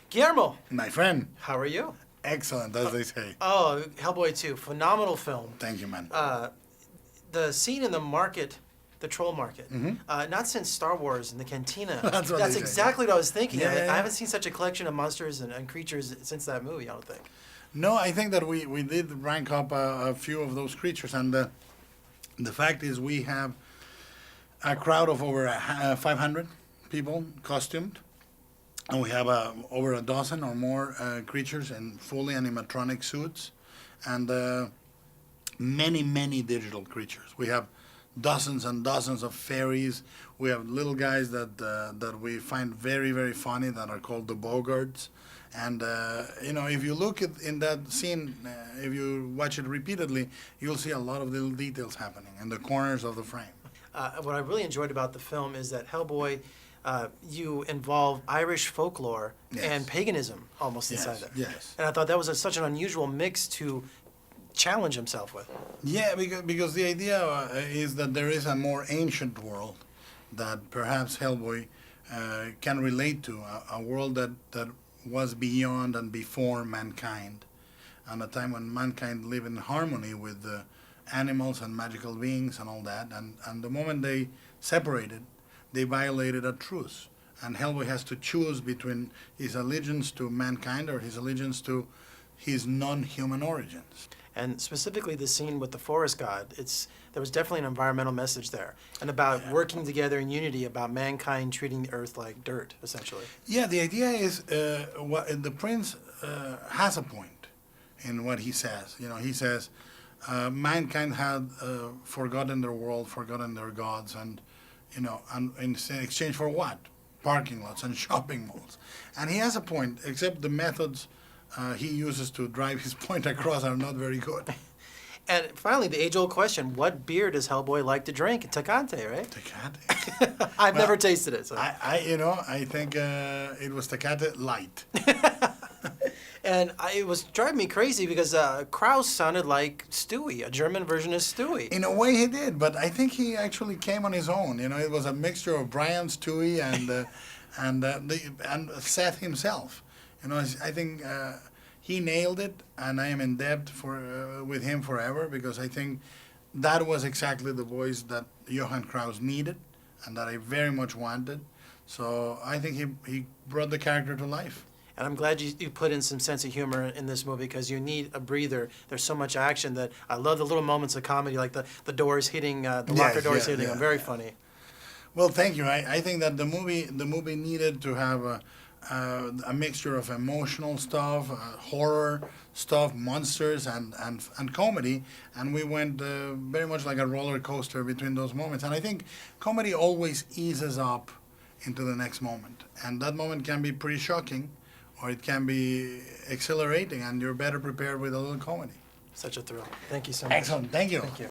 Guillermo, My friend, how are you? excellent, as they say. Oh, Hellboy 2, phenomenal film. Thank you, man. The scene in the market, the troll market, not since Star Wars in the cantina. That's what they say, exactly what I was thinking. Yeah, yeah. I haven't seen such a collection of monsters and creatures since that movie, I don't think. No, I think that we did rank up a few of those creatures, and the fact is we have a crowd of over 500 people costumed, and we have over a dozen or more creatures in fully animatronic suits, and many digital creatures. We have dozens and dozens of fairies. We have little guys that we find very funny that are called the Bogarts. And if you look in that scene, if you watch it repeatedly, you'll see a lot of little details happening in the corners of the frame. What I really enjoyed about the film is that Hellboy, you involve Irish folklore and paganism almost inside it. Yes. And I thought that was such an unusual mix to challenge himself with. Yeah, because the idea is that there is a more ancient world that perhaps Hellboy can relate to, a world that was beyond and before mankind, and a time when mankind lived in harmony with the animals and magical beings and all that, and the moment they separated, they violated a truce, and Hellboy has to choose between his allegiance to mankind or his allegiance to his non-human origins. And specifically the scene with the forest god, there was definitely an environmental message there, and about working together in unity, about mankind treating the earth like dirt, essentially. Yeah, the idea is the prince has a point in what he says. He says mankind had forgotten their world, forgotten their gods, and and in exchange for what? Parking lots and shopping malls. And he has a point, except the methods he uses to drive his point across are not very good. And finally, the age-old question, what beer does Hellboy like to drink? Tecate, right? Tecate? I've never tasted it. So. I think it was Tecate light. And it was driving me crazy because Kraus sounded like Stewie, a German version of Stewie. In a way he did, but I think he actually came on his own. It was a mixture of Brian Stewie and Seth himself. I think he nailed it, and I am in debt with him forever, because I think that was exactly the voice that Johann Kraus needed and that I very much wanted. So I think he brought the character to life. And I'm glad you put in some sense of humor in this movie, because you need a breather. There's so much action that I love the little moments of comedy, like the doors hitting, the locker doors hitting. Very funny. Well, thank you. I think that the movie needed to have a mixture of emotional stuff, horror stuff, monsters, and comedy, and we went very much like a roller coaster between those moments. And I think comedy always eases up into the next moment, and that moment can be pretty shocking, or it can be exhilarating, and you're better prepared with a little comedy. Such a thrill. Thank you so much. Excellent. Thank you. Thank you.